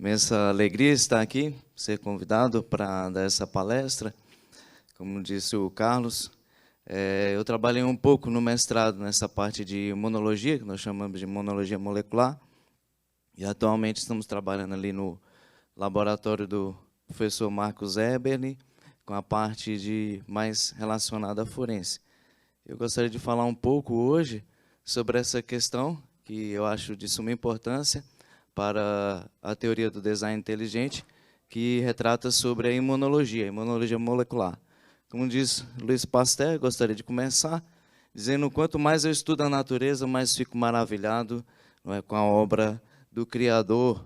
Imensa alegria estar aqui, ser convidado para dar essa palestra. Como disse o Carlos, eu trabalhei um pouco no mestrado nessa parte de imunologia, que nós chamamos de imunologia molecular, e atualmente estamos trabalhando ali no laboratório do professor Marcos Eberle, com a parte mais relacionada à forense. Eu gostaria de falar um pouco hoje sobre essa questão, que eu acho de suma importância para a teoria do design inteligente, que retrata sobre a imunologia molecular. Como diz Louis Pasteur, gostaria de começar dizendo: quanto mais eu estudo a natureza, mais fico maravilhado, não é, com a obra do Criador.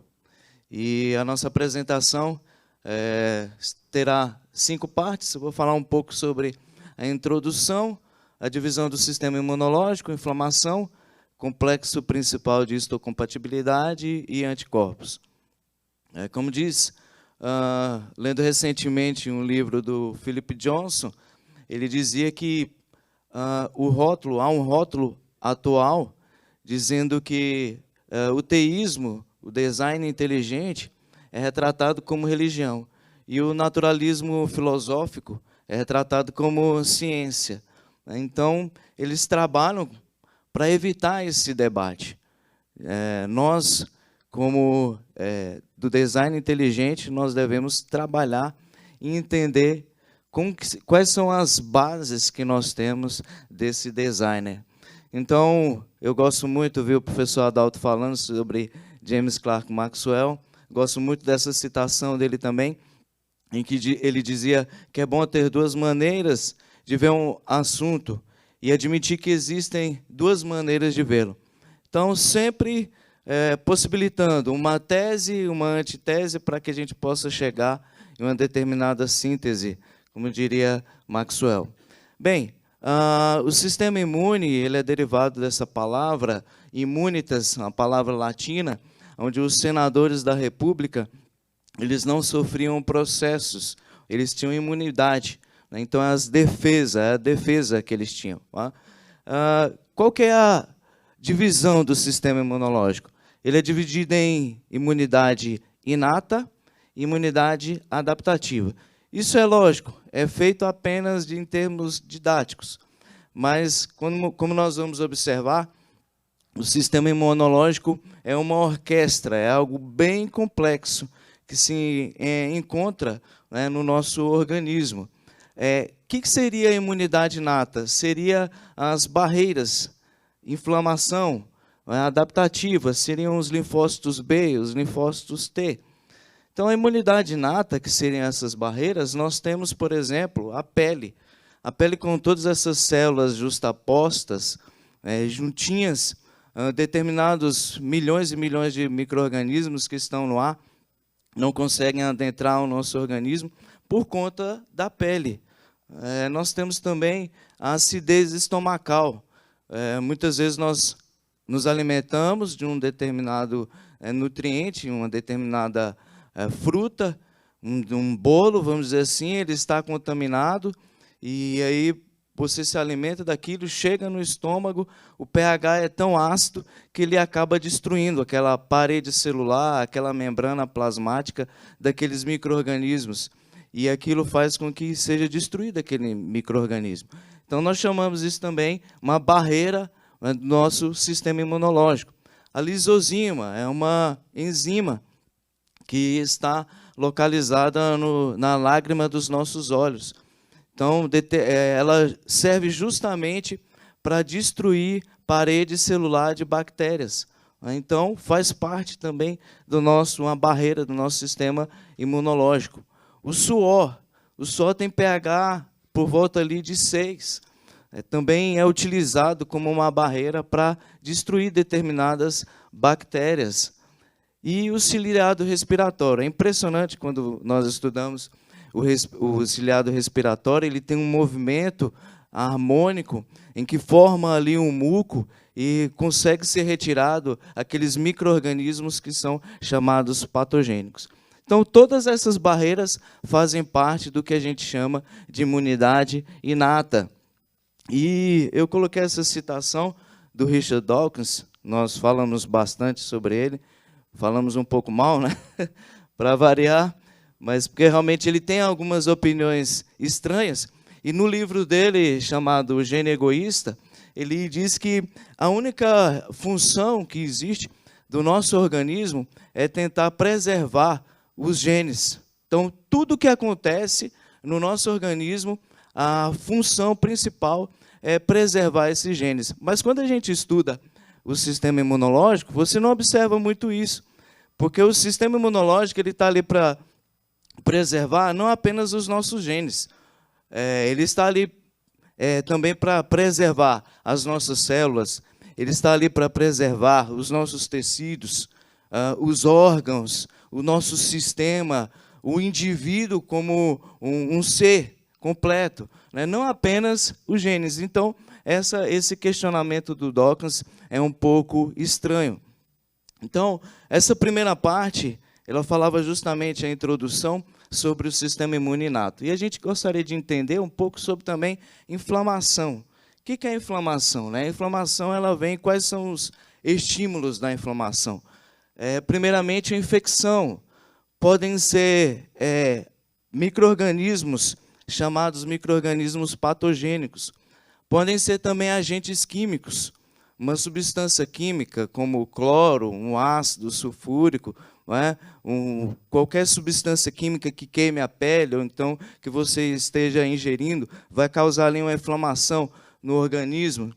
E a nossa apresentação terá 5 partes. Eu vou falar um pouco sobre a introdução, a divisão do sistema imunológico, inflamação, complexo principal de histocompatibilidade e anticorpos. Como diz, lendo recentemente um livro do Philip Johnson, ele dizia que há um rótulo atual dizendo que o teísmo, o design inteligente, é retratado como religião, e o naturalismo filosófico é retratado como ciência. Então, eles trabalham para evitar esse debate. Nós, como do design inteligente, nós devemos trabalhar e entender quais são as bases que nós temos desse designer. Então, eu gosto muito de ver o professor Adalto falando sobre James Clerk Maxwell. Gosto muito dessa citação dele também, em que ele dizia que é bom ter 2 maneiras de ver um assunto e admitir que existem 2 maneiras de vê-lo. Então, sempre possibilitando uma tese e uma antitese para que a gente possa chegar em uma determinada síntese, como diria Maxwell. Bem, o sistema imune ele é derivado dessa palavra, immunitas, uma palavra latina, onde os senadores da República eles não sofriam processos, eles tinham imunidade. Então, é a defesa que eles tinham. Qual que é a divisão do sistema imunológico? Ele é dividido em imunidade inata e imunidade adaptativa. Isso é lógico, é feito apenas em termos didáticos. Mas, como nós vamos observar, o sistema imunológico é uma orquestra, é algo bem complexo que se encontra, né, no nosso organismo. Que seria a imunidade inata? Seria as barreiras, inflamação, adaptativa, seriam os linfócitos B, os linfócitos T. Então, a imunidade inata, que seriam essas barreiras, nós temos, por exemplo, a pele. A pele com todas essas células justapostas, juntinhas, determinados milhões e milhões de micro-organismos que estão no ar, não conseguem adentrar o nosso organismo por conta da pele. Nós temos também a acidez estomacal. Muitas vezes nós nos alimentamos de um determinado nutriente, uma determinada fruta, um bolo, vamos dizer assim, ele está contaminado, e aí você se alimenta daquilo, chega no estômago, o pH é tão ácido que ele acaba destruindo aquela parede celular, aquela membrana plasmática daqueles micro-organismos. E aquilo faz com que seja destruído aquele micro-organismo. Então, nós chamamos isso também uma barreira do nosso sistema imunológico. A lisozima é uma enzima que está localizada na lágrima dos nossos olhos. Então, ela serve justamente para destruir parede celular de bactérias. Então, faz parte também uma barreira do nosso sistema imunológico. O suor tem pH por volta ali de 6. Também é utilizado como uma barreira para destruir determinadas bactérias. E o ciliado respiratório. É impressionante quando nós estudamos o ciliado respiratório, ele tem um movimento harmônico em que forma ali um muco e consegue ser retirado aqueles micro-organismos que são chamados patogênicos. Então, todas essas barreiras fazem parte do que a gente chama de imunidade inata. E eu coloquei essa citação do Richard Dawkins, nós falamos bastante sobre ele, falamos um pouco mal, né? Para variar, mas porque realmente ele tem algumas opiniões estranhas. E no livro dele, chamado O Gene Egoísta, ele diz que a única função que existe do nosso organismo é tentar preservar os genes. Então, tudo que acontece no nosso organismo, a função principal é preservar esses genes. Mas quando a gente estuda o sistema imunológico, você não observa muito isso, porque o sistema imunológico ele está ali para preservar não apenas os nossos genes, ele está ali também para preservar as nossas células, ele está ali para preservar os nossos tecidos, os órgãos, o nosso sistema, o indivíduo como um ser completo, né? Não apenas os genes. Então, esse questionamento do Dawkins é um pouco estranho. Então, essa primeira parte, ela falava justamente a introdução sobre o sistema imune inato. E a gente gostaria de entender um pouco sobre também inflamação. O que é a inflamação, né? A inflamação, ela vem, quais são os estímulos da inflamação? Primeiramente, a infecção. Podem ser micro-organismos, chamados micro-organismos patogênicos. Podem ser também agentes químicos, uma substância química, como o cloro, um ácido sulfúrico, não é? Qualquer substância química que queime a pele, ou então que você esteja ingerindo, vai causar ali uma inflamação no organismo.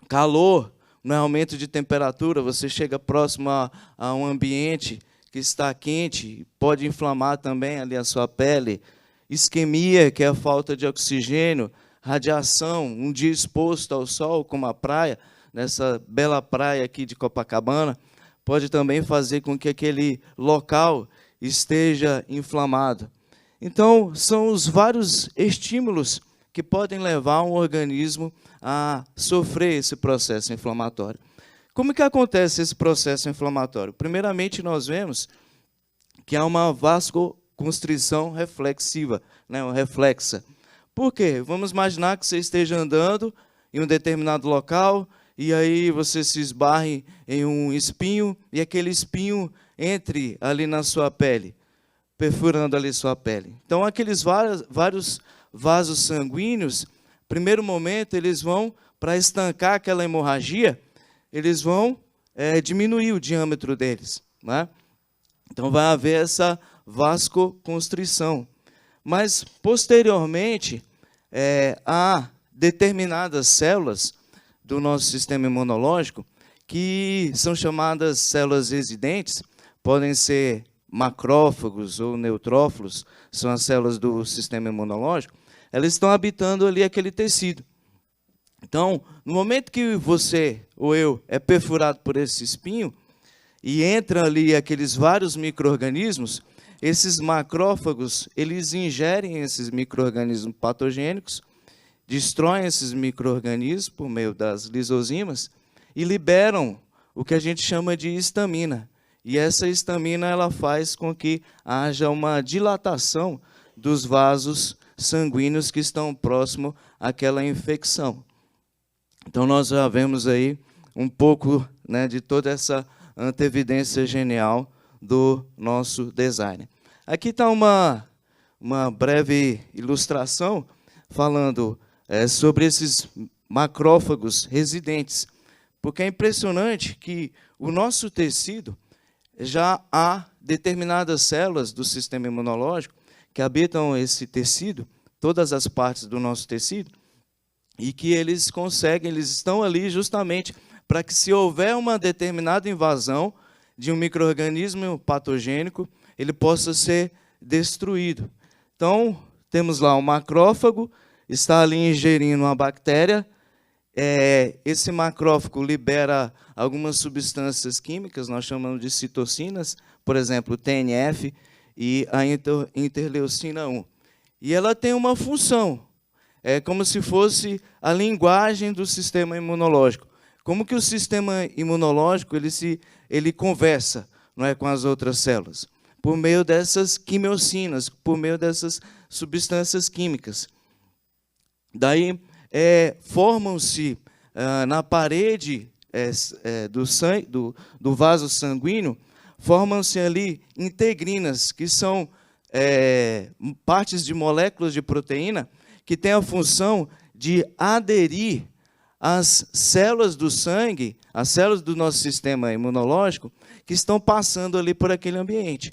Calor, no aumento de temperatura, você chega próximo a um ambiente que está quente, pode inflamar também ali a sua pele. Isquemia, que é a falta de oxigênio. Radiação, um dia exposto ao sol, como a praia, nessa bela praia aqui de Copacabana, pode também fazer com que aquele local esteja inflamado. Então, são os vários estímulos que podem levar um organismo a sofrer esse processo inflamatório. Como que acontece esse processo inflamatório? Primeiramente, nós vemos que há uma vasoconstrição reflexiva, né, uma reflexa. Por quê? Vamos imaginar que você esteja andando em um determinado local e aí você se esbarre em um espinho e aquele espinho entre ali na sua pele, perfurando ali sua pele. Então, aqueles vários vasos sanguíneos, primeiro momento, eles vão, para estancar aquela hemorragia, eles vão diminuir o diâmetro deles, né? Então, vai haver essa vasoconstrição. Mas, posteriormente, há determinadas células do nosso sistema imunológico que são chamadas células residentes, podem ser macrófagos ou neutrófilos, são as células do sistema imunológico, elas estão habitando ali aquele tecido. Então, no momento que você ou eu é perfurado por esse espinho e entra ali aqueles vários micro-organismos, esses macrófagos, eles ingerem esses micro-organismos patogênicos, destroem esses micro-organismos por meio das lisosomas e liberam o que a gente chama de histamina. E essa histamina ela faz com que haja uma dilatação dos vasos sanguíneos que estão próximos àquela infecção. Então, nós já vemos aí um pouco, né, de toda essa antevidência genial do nosso design. Aqui está uma breve ilustração falando sobre esses macrófagos residentes, porque é impressionante que o nosso tecido já há determinadas células do sistema imunológico que habitam esse tecido, todas as partes do nosso tecido, e que eles estão ali justamente para que, se houver uma determinada invasão de um micro-organismo patogênico, ele possa ser destruído. Então, temos lá um macrófago, está ali ingerindo uma bactéria, esse macrófago libera algumas substâncias químicas, nós chamamos de citocinas, por exemplo, o TNF e a interleucina 1. E ela tem uma função, é como se fosse a linguagem do sistema imunológico. Como que o sistema imunológico ele conversa, não é, com as outras células? Por meio dessas quimiocinas, por meio dessas substâncias químicas. Daí, formam-se na parede do vaso sanguíneo formam-se ali integrinas, que são partes de moléculas de proteína que têm a função de aderir às células do sangue, às células do nosso sistema imunológico, que estão passando ali por aquele ambiente.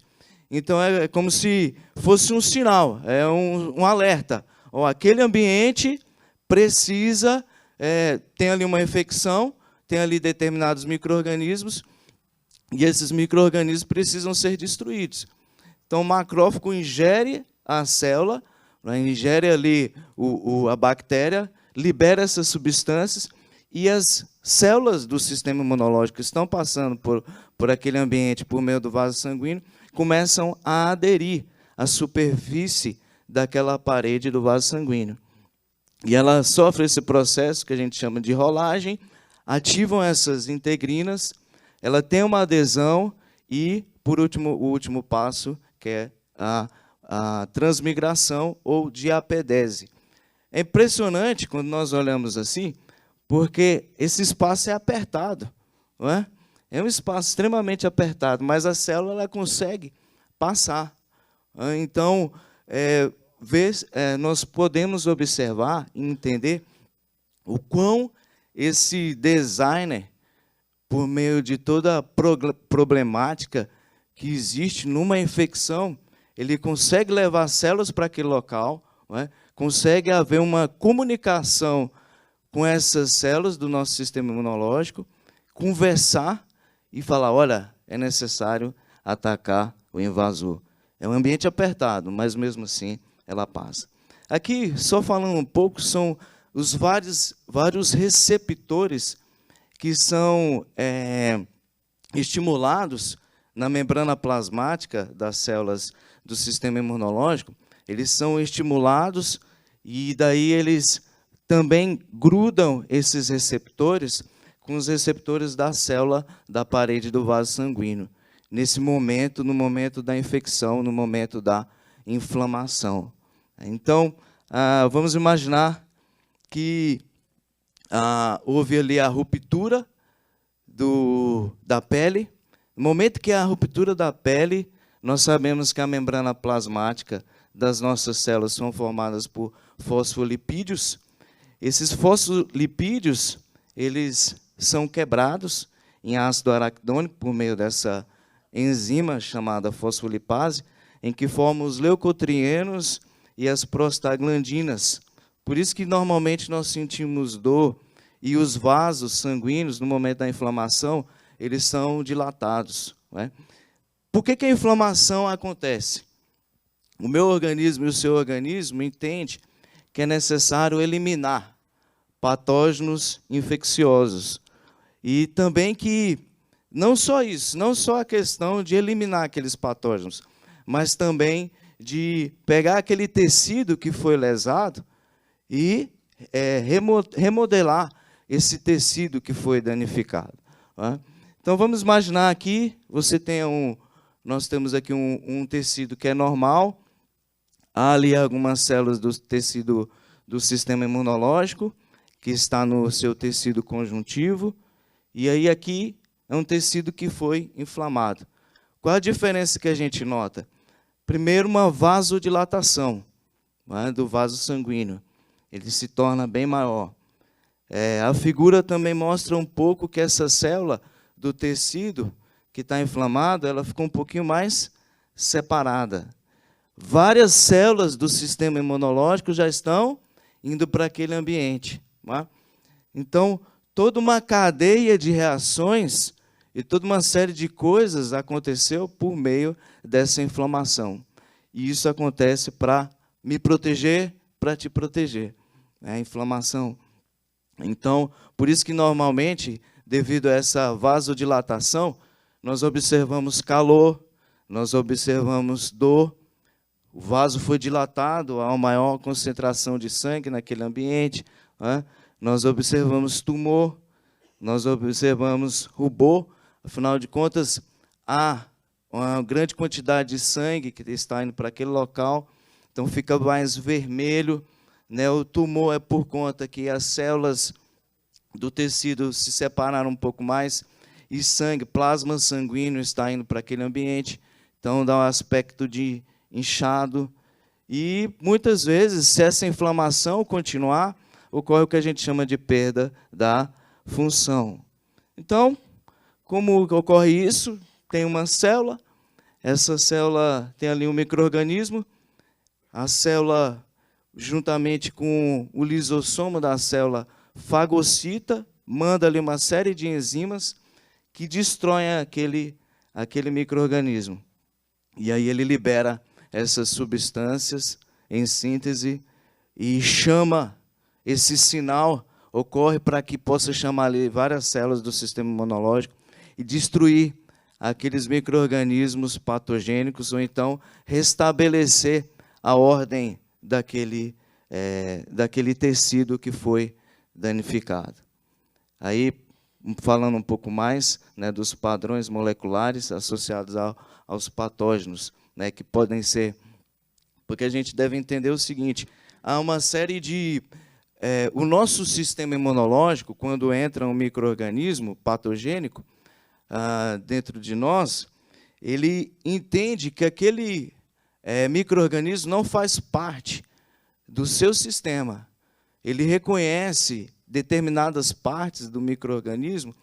Então, é como se fosse um sinal, é um alerta. Ó, aquele ambiente precisa, tem ali uma infecção, tem ali determinados micro-organismos, e esses micro-organismos precisam ser destruídos. Então, o macrófago ingere a célula, ingere ali a bactéria, libera essas substâncias, e as células do sistema imunológico que estão passando por aquele ambiente, por meio do vaso sanguíneo, começam a aderir à superfície daquela parede do vaso sanguíneo. E ela sofre esse processo que a gente chama de rolagem, ativam essas integrinas, ela tem uma adesão e, por último, o último passo, que é a transmigração ou diapedese. É impressionante quando nós olhamos assim, porque esse espaço é apertado, não é? É um espaço extremamente apertado, mas a célula ela consegue passar. Então, nós podemos observar e entender o quão esse designer, por meio de toda a problemática que existe numa infecção, ele consegue levar células para aquele local, não é? Consegue haver uma comunicação com essas células do nosso sistema imunológico, conversar e falar, olha, é necessário atacar o invasor. É um ambiente apertado, mas mesmo assim ela passa. Aqui, só falando um pouco, são os vários receptores que são estimulados na membrana plasmática das células do sistema imunológico. Eles são estimulados e daí eles também grudam esses receptores com os receptores da célula da parede do vaso sanguíneo. Nesse momento, no momento da infecção, no momento da inflamação. Então, vamos imaginar que houve ali a ruptura da pele. No momento que há a ruptura da pele, nós sabemos que a membrana plasmática das nossas células são formadas por fosfolipídios. Esses fosfolipídios, eles são quebrados em ácido araquidônico por meio dessa enzima chamada fosfolipase, em que formam os leucotrienos e as prostaglandinas. Por isso que normalmente nós sentimos dor e os vasos sanguíneos, no momento da inflamação, eles são dilatados, não é? Por que a inflamação acontece? O meu organismo e o seu organismo entendem que é necessário eliminar patógenos infecciosos. E também que, não só isso, não só a questão de eliminar aqueles patógenos, mas também de pegar aquele tecido que foi lesado e remodelar esse tecido que foi danificado. Tá? Então, vamos imaginar aqui, nós temos aqui um tecido que é normal, há ali algumas células do tecido do sistema imunológico, que está no seu tecido conjuntivo, e aí aqui é um tecido que foi inflamado. Qual a diferença que a gente nota? Primeiro, uma vasodilatação, né, do vaso sanguíneo. Ele se torna bem maior. A figura também mostra um pouco que essa célula do tecido que está inflamado, ela ficou um pouquinho mais separada. Várias células do sistema imunológico já estão indo para aquele ambiente. Né? Então, toda uma cadeia de reações e toda uma série de coisas aconteceu por meio dessa inflamação. E isso acontece para me proteger, para te proteger. A inflamação. Então, por isso que normalmente, devido a essa vasodilatação, nós observamos calor, nós observamos dor, o vaso foi dilatado, há uma maior concentração de sangue naquele ambiente, né? Nós observamos tumor, nós observamos rubor, afinal de contas, há uma grande quantidade de sangue que está indo para aquele local, então fica mais vermelho, né? O tumor é por conta que as células do tecido se separaram um pouco mais, e sangue, plasma sanguíneo está indo para aquele ambiente, então dá um aspecto de inchado. E, muitas vezes, se essa inflamação continuar, ocorre o que a gente chama de perda da função. Então, como ocorre isso? Tem uma célula, essa célula tem ali um micro-organismo, a célula, juntamente com o lisossomo da célula, fagocita, manda ali uma série de enzimas que destroem aquele micro-organismo. E aí ele libera essas substâncias em síntese e chama, esse sinal ocorre para que possa chamar ali várias células do sistema imunológico e destruir aqueles micro-organismos patogênicos, ou então restabelecer a ordem daquele tecido que foi danificado. Aí, falando um pouco mais, né, dos padrões moleculares associados aos patógenos, né, que podem ser... Porque a gente deve entender o seguinte, há uma série de... o nosso sistema imunológico, quando entra um micro-organismo patogênico dentro de nós, ele entende que aquele micro-organismo não faz parte do seu sistema. Ele reconhece determinadas partes do micro-organismo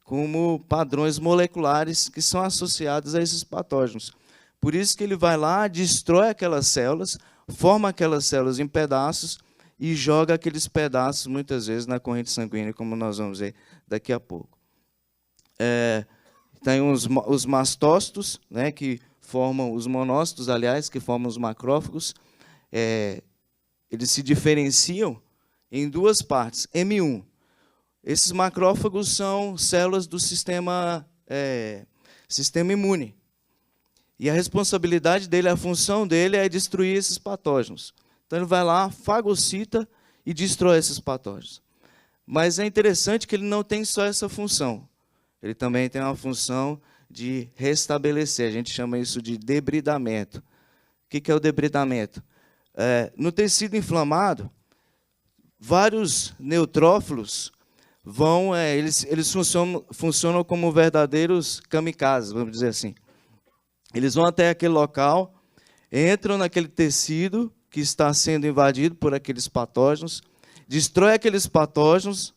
como padrões moleculares que são associados a esses patógenos. Por isso que ele vai lá, destrói aquelas células, forma aquelas células em pedaços e joga aqueles pedaços, muitas vezes, na corrente sanguínea, como nós vamos ver daqui a pouco. Tem os mastócitos, né, que formam os monócitos, aliás, que formam os macrófagos. Eles se diferenciam em duas partes. M1. Esses macrófagos são células do sistema imune. E a responsabilidade dele, a função dele é destruir esses patógenos. Então ele vai lá, fagocita e destrói esses patógenos. Mas é interessante que ele não tem só essa função. Ele também tem uma função de restabelecer. A gente chama isso de debridamento. O que é o debridamento? No tecido inflamado, vários neutrófilos eles funcionam como verdadeiros kamikazes, vamos dizer assim. Eles vão até aquele local, entram naquele tecido que está sendo invadido por aqueles patógenos, destrói aqueles patógenos,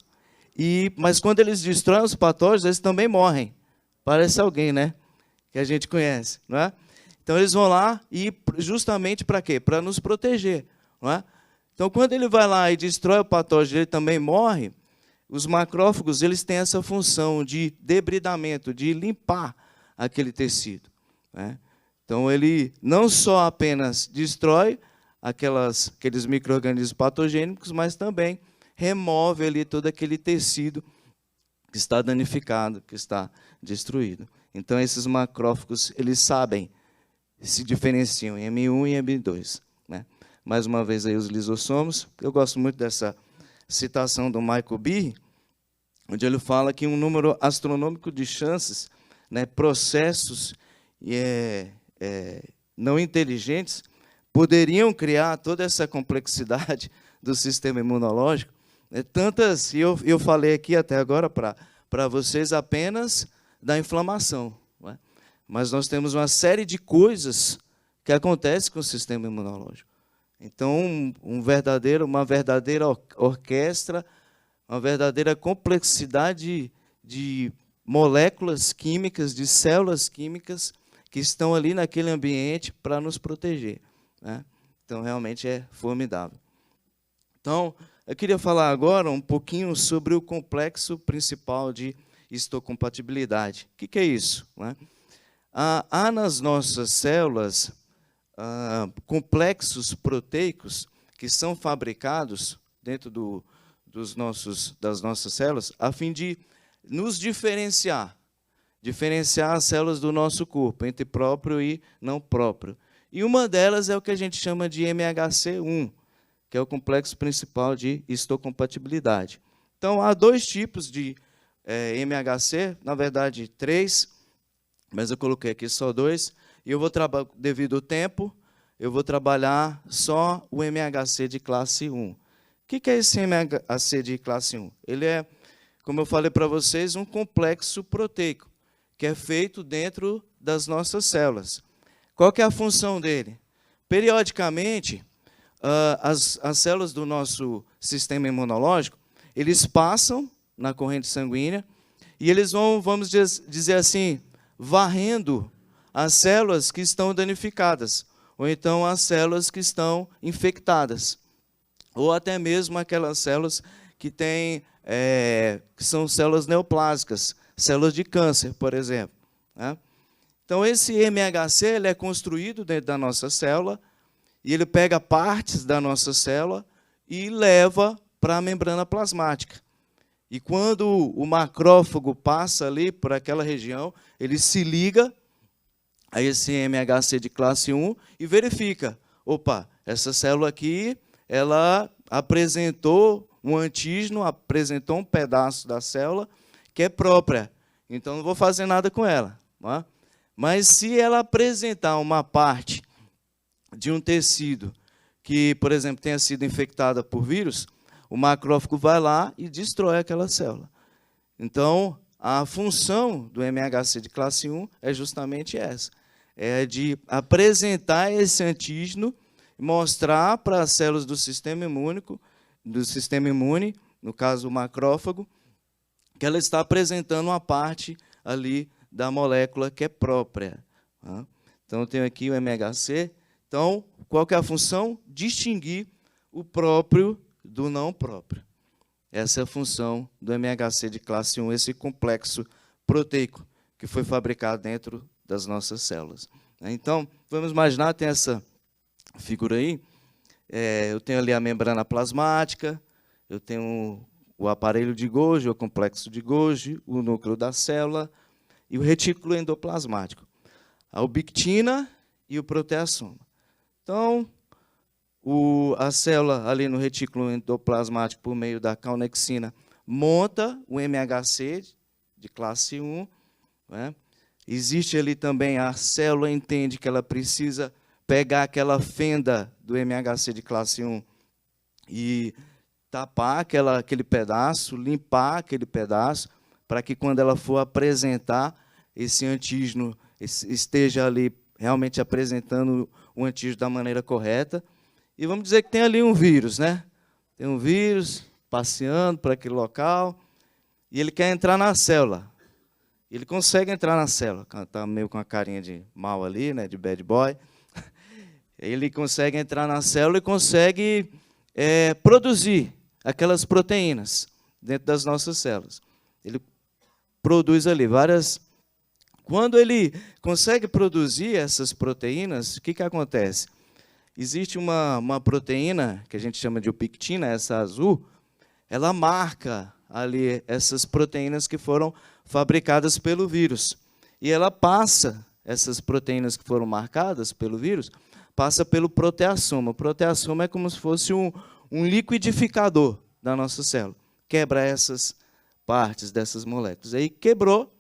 mas quando eles destroem os patógenos, eles também morrem. Parece alguém, né? Que a gente conhece, não é? Então eles vão lá e justamente para quê? Para nos proteger, não é? Então quando ele vai lá e destrói o patógeno, ele também morre. Os macrófagos, eles têm essa função de debridamento, de limpar aquele tecido, né? Então ele não só apenas destrói aqueles micro-organismos patogênicos, mas também remove ali todo aquele tecido que está danificado, que está destruído. Então esses macrófagos, eles sabem, se diferenciam em M1 e M2, né? Mais uma vez aí os lisossomos. Eu gosto muito dessa citação do Michael Behe, onde ele fala que um número astronômico de chances, né, processos não inteligentes poderiam criar toda essa complexidade do sistema imunológico. Tantas, e eu falei aqui até agora para vocês apenas da inflamação, não é? Mas nós temos uma série de coisas que acontecem com o sistema imunológico. Então, uma verdadeira orquestra, uma verdadeira complexidade de moléculas químicas, de células químicas que estão ali naquele ambiente para nos proteger, né? Então, realmente é formidável. Então, eu queria falar agora um pouquinho sobre o complexo principal de histocompatibilidade. O que é isso, né? Há nas nossas células complexos proteicos que são fabricados dentro das nossas células a fim de nos diferenciar as células do nosso corpo entre próprio e não próprio. E uma delas é o que a gente chama de MHC1, que é o complexo principal de histocompatibilidade. Então, há dois tipos de MHC, na verdade, 3, mas eu coloquei aqui só 2, e eu vou devido ao tempo, eu vou trabalhar só o MHC de classe 1. O que é esse MHC de classe 1? Ele é, como eu falei para vocês, um complexo proteico. que é feito dentro das nossas células. Qual que é a função dele? Periodicamente, as células do nosso sistema imunológico, eles passam na corrente sanguínea e eles vão, vamos dizer assim, varrendo as células que estão danificadas, ou então as células que estão infectadas, ou até mesmo aquelas células que que são células neoplásicas, células de câncer, por exemplo, né? Então, esse MHC ele é construído dentro da nossa célula, e ele pega partes da nossa célula e leva para a membrana plasmática. E quando o macrófago passa ali por aquela região, ele se liga a esse MHC de classe 1 e verifica, opa, essa célula aqui, ela apresentou um antígeno, apresentou um pedaço da célula que é própria, então não vou fazer nada com ela, não é? Mas se ela apresentar uma parte de um tecido que, por exemplo, tenha sido infectada por vírus, o macrófago vai lá e destrói aquela célula. Então, a função do MHC de classe 1 é justamente essa, é de apresentar esse antígeno e mostrar para as células do sistema imune, no caso o macrófago, que ela está apresentando uma parte ali da molécula que é própria. Então, eu tenho aqui o MHC. Então, qual que é a função? Distinguir o próprio do não próprio. Essa é a função do MHC de classe 1, esse complexo proteico que foi fabricado dentro das nossas células. Então, vamos imaginar, tem essa figura aí, eu tenho ali a membrana plasmática, eu tenho o aparelho de Golgi, o complexo de Golgi, o núcleo da célula, e o retículo endoplasmático, a ubiquitina e o proteasoma. Então, a célula ali no retículo endoplasmático, por meio da calnexina, monta o MHC de classe 1. Né? Existe ali também, a célula entende que ela precisa pegar aquela fenda do MHC de classe 1 e tapar aquele pedaço, limpar aquele pedaço, para que quando ela for apresentar esse antígeno, esteja ali realmente apresentando o antígeno da maneira correta. E vamos dizer que tem ali um vírus, né? Tem um vírus passeando por aquele local, e ele quer entrar na célula. Ele consegue entrar na célula, está meio com a carinha de mal ali, né? De bad boy. Ele consegue entrar na célula e consegue produzir aquelas proteínas dentro das nossas células. Ele produz ali várias. Quando ele consegue produzir essas proteínas, o que acontece? Existe uma proteína que a gente chama de ubiquitina, essa azul, ela marca ali essas proteínas que foram fabricadas pelo vírus. E ela passa, essas proteínas que foram marcadas pelo vírus, passa pelo proteasoma. O proteasoma é como se fosse um liquidificador da nossa célula. Quebra essas partes dessas moléculas. Aí quebrou,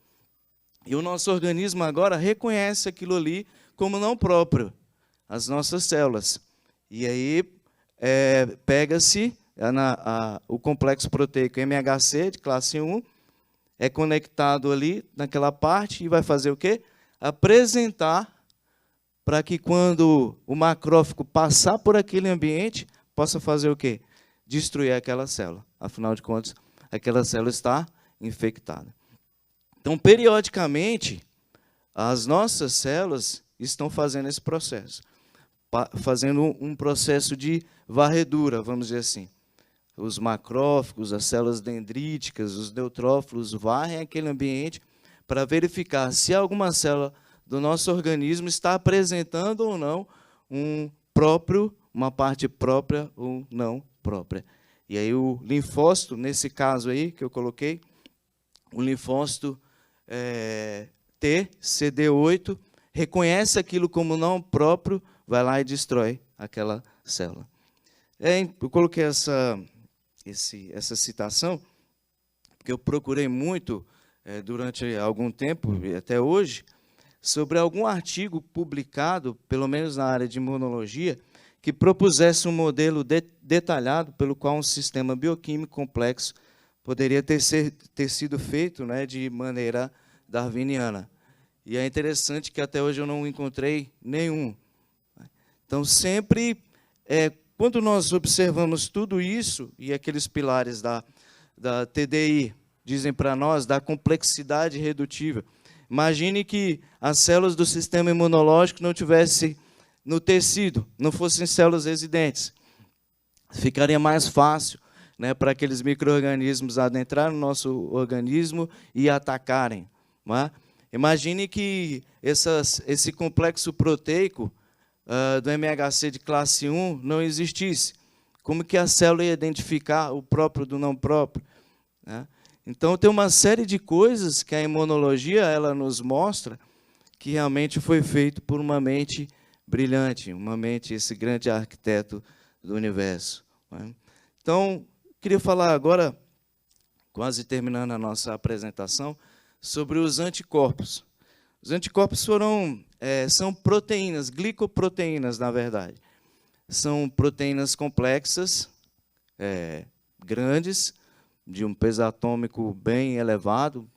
e o nosso organismo agora reconhece aquilo ali como não próprio, as nossas células. E aí pega-se o complexo proteico MHC de classe 1, é conectado ali naquela parte e vai fazer o quê? Apresentar para que quando o macrófago passar por aquele ambiente, possa fazer o quê? Destruir aquela célula. Afinal de contas, aquela célula está infectada. Então, periodicamente, as nossas células estão fazendo esse processo, fazendo um processo de varredura, vamos dizer assim. Os macrófagos, as células dendríticas, os neutrófilos varrem aquele ambiente para verificar se alguma célula do nosso organismo está apresentando ou não uma parte própria ou não própria. E aí o linfócito, nesse caso aí que eu coloquei, o linfócito T, CD8, reconhece aquilo como não próprio, vai lá e destrói aquela célula. Eu coloquei essa citação, porque eu procurei muito, durante algum tempo, até hoje, sobre algum artigo publicado, pelo menos na área de imunologia, que propusesse um modelo detalhado pelo qual um sistema bioquímico complexo poderia ter sido feito, né, de maneira darwiniana. E é interessante que até hoje eu não encontrei nenhum. Então, sempre, quando nós observamos tudo isso, e aqueles pilares da TDI dizem para nós da complexidade redutível. Imagine que as células do sistema imunológico não tivessem no tecido, não fossem células residentes. Ficaria mais fácil, né, para aqueles micro-organismos adentrarem no nosso organismo e atacarem. Não é? Imagine que esse complexo proteico do MHC de classe 1 não existisse. Como que a célula ia identificar o próprio do não próprio? Né? Então, tem uma série de coisas que a imunologia ela nos mostra que realmente foi feito por uma mente brilhante, uma mente, esse grande arquiteto do universo. Né? Então, queria falar agora, quase terminando a nossa apresentação, sobre os anticorpos. Os anticorpos são proteínas, glicoproteínas, na verdade. São proteínas complexas, grandes, de um peso atômico bem elevado,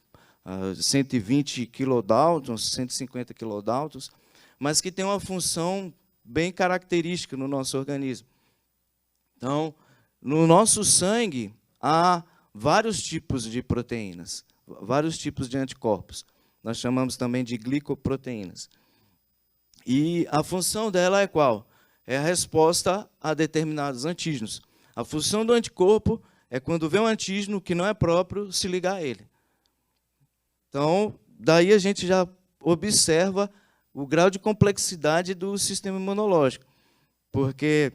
120 kilodaltons, 150 kilodaltons, mas que tem uma função bem característica no nosso organismo. Então, no nosso sangue, há vários tipos de proteínas, vários tipos de anticorpos. Nós chamamos também de glicoproteínas. E a função dela é qual? É a resposta a determinados antígenos. A função do anticorpo é quando vê um antígeno que não é próprio, se ligar a ele. Então, daí a gente já observa o grau de complexidade do sistema imunológico. Porque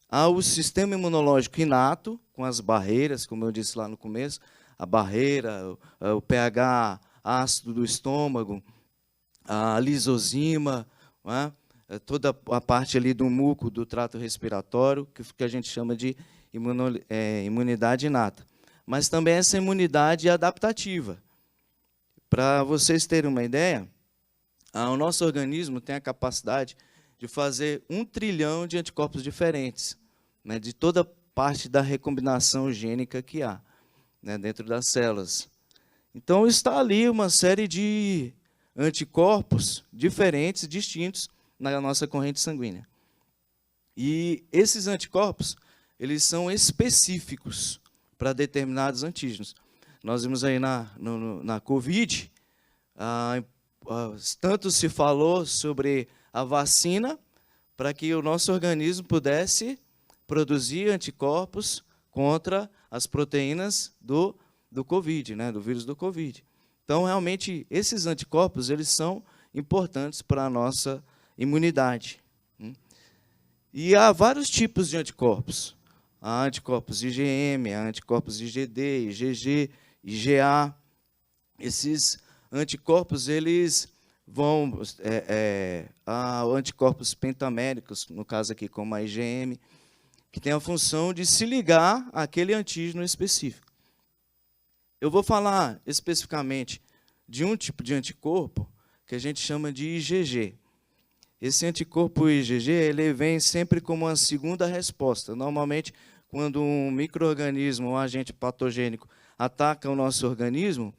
há o sistema imunológico inato, com as barreiras, como eu disse lá no começo, a barreira, o pH ácido do estômago, a lisozima, não é? Toda a parte ali do muco, do trato respiratório, que a gente chama de imunidade inata. Mas também essa imunidade adaptativa. Para vocês terem uma ideia, o nosso organismo tem a capacidade de fazer 1 trilhão de anticorpos diferentes, né, de toda parte da recombinação gênica que há, né, dentro das células. Então, está ali uma série de anticorpos diferentes, distintos, na nossa corrente sanguínea. E esses anticorpos, eles são específicos para determinados antígenos. Nós vimos aí na Covid, tanto se falou sobre a vacina para que o nosso organismo pudesse produzir anticorpos contra as proteínas do Covid, né, do vírus do Covid. Então, realmente, esses anticorpos eles são importantes para a nossa imunidade. E há vários tipos de anticorpos. Há anticorpos IgM, há anticorpos IgD, IgG, IgA. Esses anticorpos eles vão há anticorpos pentaméricos, no caso aqui como a IgM, que tem a função de se ligar àquele antígeno específico. Eu vou falar especificamente de um tipo de anticorpo que a gente chama de IgG. Esse anticorpo IgG ele vem sempre como uma segunda resposta. Normalmente, quando um micro-organismo ou um agente patogênico ataca o nosso organismo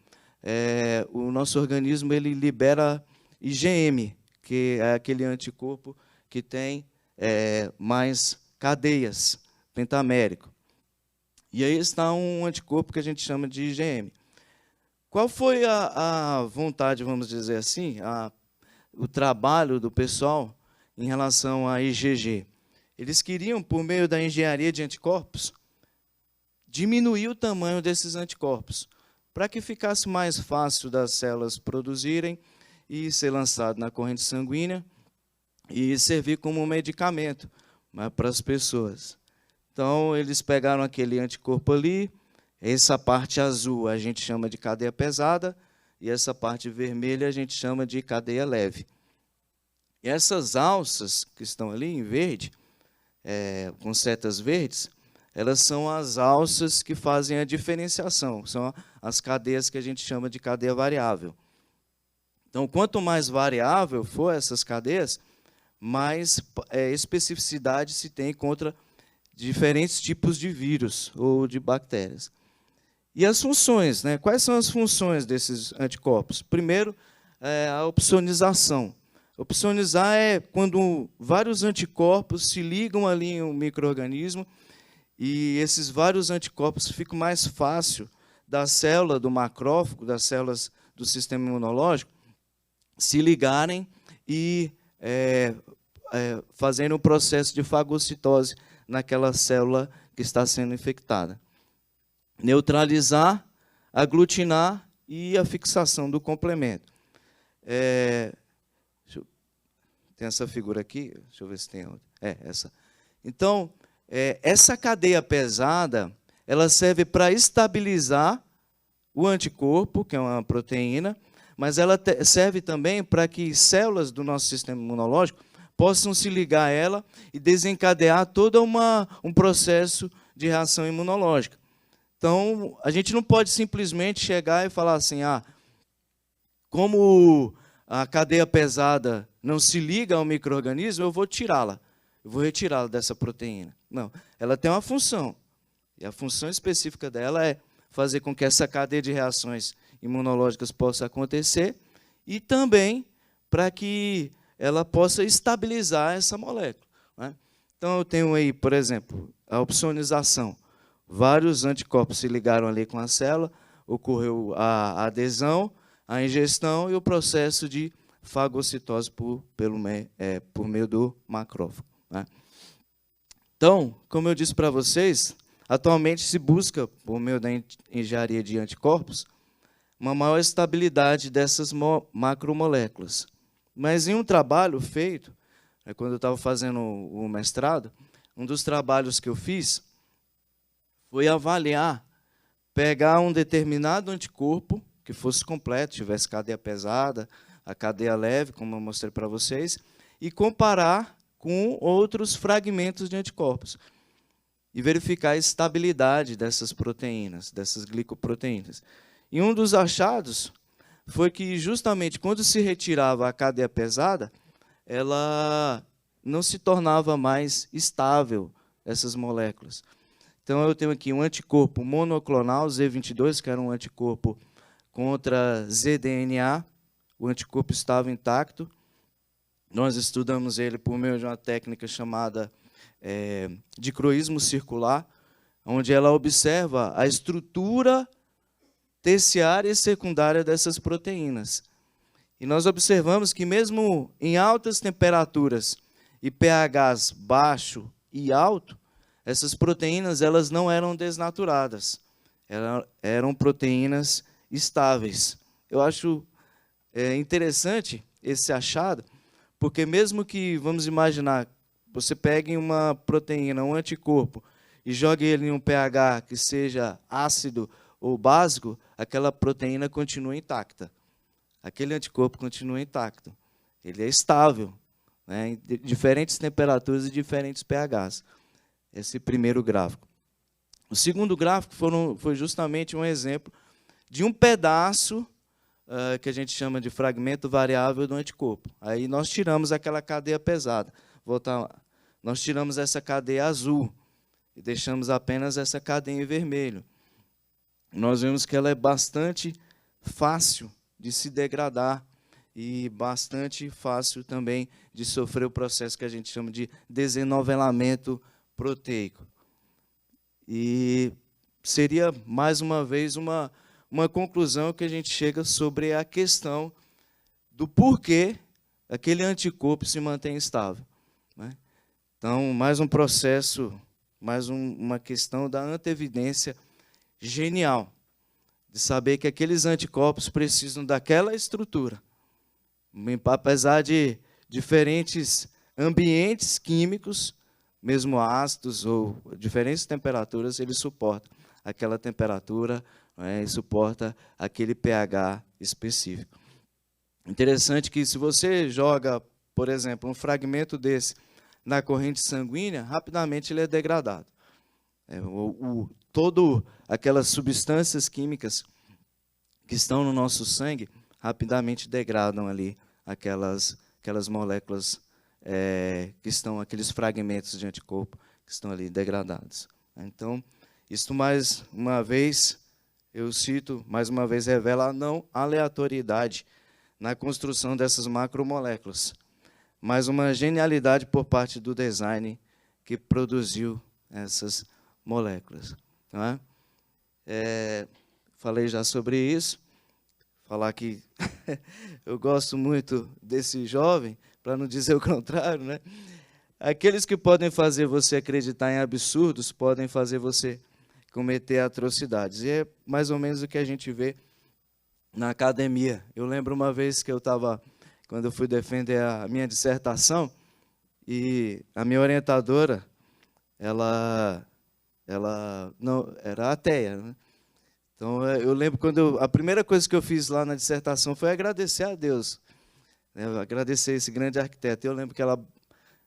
ele libera IgM, que é aquele anticorpo que tem mais cadeias, pentamérico. E aí está um anticorpo que a gente chama de IgM. Qual foi a vontade, vamos dizer assim, o trabalho do pessoal em relação à IgG? Eles queriam, por meio da engenharia de anticorpos, diminuir o tamanho desses anticorpos, para que ficasse mais fácil das células produzirem e ser lançado na corrente sanguínea e servir como um medicamento, né, para as pessoas. Então, eles pegaram aquele anticorpo ali, essa parte azul a gente chama de cadeia pesada, e essa parte vermelha a gente chama de cadeia leve. E essas alças que estão ali em verde, com setas verdes, elas são as alças que fazem a diferenciação, são as cadeias que a gente chama de cadeia variável. Então, quanto mais variável for essas cadeias, mais especificidade se tem contra diferentes tipos de vírus ou de bactérias. E as funções, né? Quais são as funções desses anticorpos? Primeiro, a opsonização. Opsonizar é quando vários anticorpos se ligam ali em um micro-organismo e esses vários anticorpos ficam mais fácil da célula do macrófago, das células do sistema imunológico, se ligarem e fazerem um processo de fagocitose naquela célula que está sendo infectada. Neutralizar, aglutinar e a fixação do complemento. Tem essa figura aqui, deixa eu ver se tem outra. Essa. Então, essa cadeia pesada, ela serve para estabilizar o anticorpo, que é uma proteína, mas ela serve também para que células do nosso sistema imunológico possam se ligar a ela e desencadear todo um processo de reação imunológica. Então, a gente não pode simplesmente chegar e falar assim, como a cadeia pesada não se liga ao micro-organismo, eu vou tirá-la, eu vou retirá-la dessa proteína. Não, ela tem uma função, e a função específica dela é fazer com que essa cadeia de reações imunológicas possa acontecer e também para que ela possa estabilizar essa molécula, né? Então, eu tenho aí, por exemplo, a opsonização. Vários anticorpos se ligaram ali com a célula, ocorreu a adesão, a ingestão e o processo de fagocitose por meio do macrófago, né? Então, como eu disse para vocês, atualmente se busca, por meio da engenharia de anticorpos, uma maior estabilidade dessas macromoléculas. Mas em um trabalho feito, quando eu estava fazendo o mestrado, um dos trabalhos que eu fiz foi avaliar, pegar um determinado anticorpo, que fosse completo, tivesse cadeia pesada, a cadeia leve, como eu mostrei para vocês, e comparar com outros fragmentos de anticorpos e verificar a estabilidade dessas proteínas, dessas glicoproteínas. E um dos achados foi que, justamente, quando se retirava a cadeia pesada, ela não se tornava mais estável, essas moléculas. Então, eu tenho aqui um anticorpo monoclonal, Z22, que era um anticorpo contra zDNA. O anticorpo estava intacto. Nós estudamos ele por meio de uma técnica chamada dicroísmo circular, onde ela observa a estrutura terciária e secundária dessas proteínas. E nós observamos que, mesmo em altas temperaturas e pHs baixo e alto, essas proteínas elas não eram desnaturadas, eram proteínas estáveis. Eu acho interessante esse achado, porque mesmo que, vamos imaginar, você pegue uma proteína, um anticorpo, e jogue ele em um pH que seja ácido ou básico, aquela proteína continua intacta. Aquele anticorpo continua intacto. Ele é estável, né, em diferentes temperaturas e diferentes pHs. Esse primeiro gráfico. O segundo gráfico foi justamente um exemplo de um pedaço que a gente chama de fragmento variável do anticorpo. Aí nós tiramos aquela cadeia pesada. Voltar lá. Nós tiramos essa cadeia azul e deixamos apenas essa cadeia em vermelho. Nós vemos que ela é bastante fácil de se degradar e bastante fácil também de sofrer o processo que a gente chama de desenovelamento proteico. E seria, mais uma vez, uma conclusão que a gente chega sobre a questão do porquê aquele anticorpo se mantém estável, né? Então, mais um processo, mais uma questão da anteevidência genial, de saber que aqueles anticorpos precisam daquela estrutura. Apesar de diferentes ambientes químicos, mesmo ácidos ou diferentes temperaturas, ele suporta aquela temperatura, e suporta aquele pH específico. Interessante que, se você joga, por exemplo, um fragmento desse na corrente sanguínea, rapidamente ele é degradado. Todo aquelas substâncias químicas que estão no nosso sangue rapidamente degradam ali aquelas moléculas que estão, aqueles fragmentos de anticorpo que estão ali degradados. Então, isso mais uma vez eu cito, mais uma vez, revela a não aleatoriedade na construção dessas macromoléculas, mas uma genialidade por parte do design que produziu essas moléculas. Não é? Falei já sobre isso, falar que eu gosto muito desse jovem, para não dizer o contrário, né? Aqueles que podem fazer você acreditar em absurdos, podem fazer você cometer atrocidades. E é mais ou menos o que a gente vê na academia. Eu lembro uma vez que quando eu fui defender a minha dissertação, e a minha orientadora, ela não era ateia, né? Então, eu lembro quando a primeira coisa que eu fiz lá na dissertação foi agradecer a Deus, né? Agradecer esse grande arquiteto. Eu lembro que ela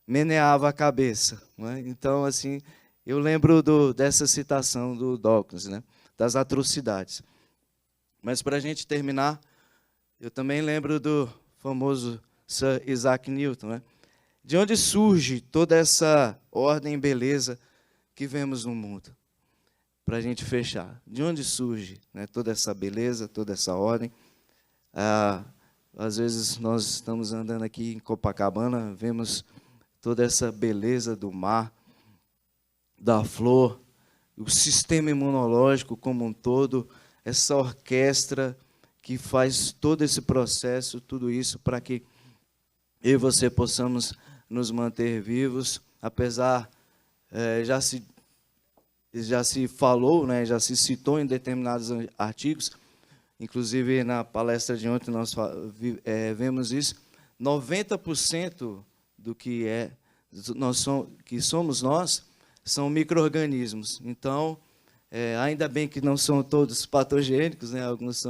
meneava a cabeça, né? Então, assim, eu lembro dessa citação do Dawkins, né? Das atrocidades. Mas, para a gente terminar, eu também lembro do famoso Sir Isaac Newton, né? De onde surge toda essa ordem e beleza que vemos no mundo? Para a gente fechar, de onde surge, né, toda essa beleza, toda essa ordem? Às vezes nós estamos andando aqui em Copacabana, vemos toda essa beleza do mar, da flor, o sistema imunológico como um todo, essa orquestra que faz todo esse processo, tudo isso para que eu e você possamos nos manter vivos, apesar, já se falou, né, já se citou em determinados artigos, inclusive na palestra de ontem nós vemos isso, 90% do que somos nós são micro-organismos. Então, ainda bem que não são todos patogênicos, né, alguns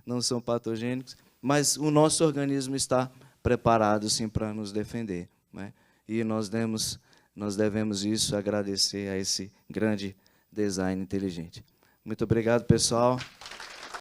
não são patogênicos, mas o nosso organismo está preparado, sim, para nos defender, né? E nós devemos isso, agradecer a esse grande design inteligente. Muito obrigado, pessoal.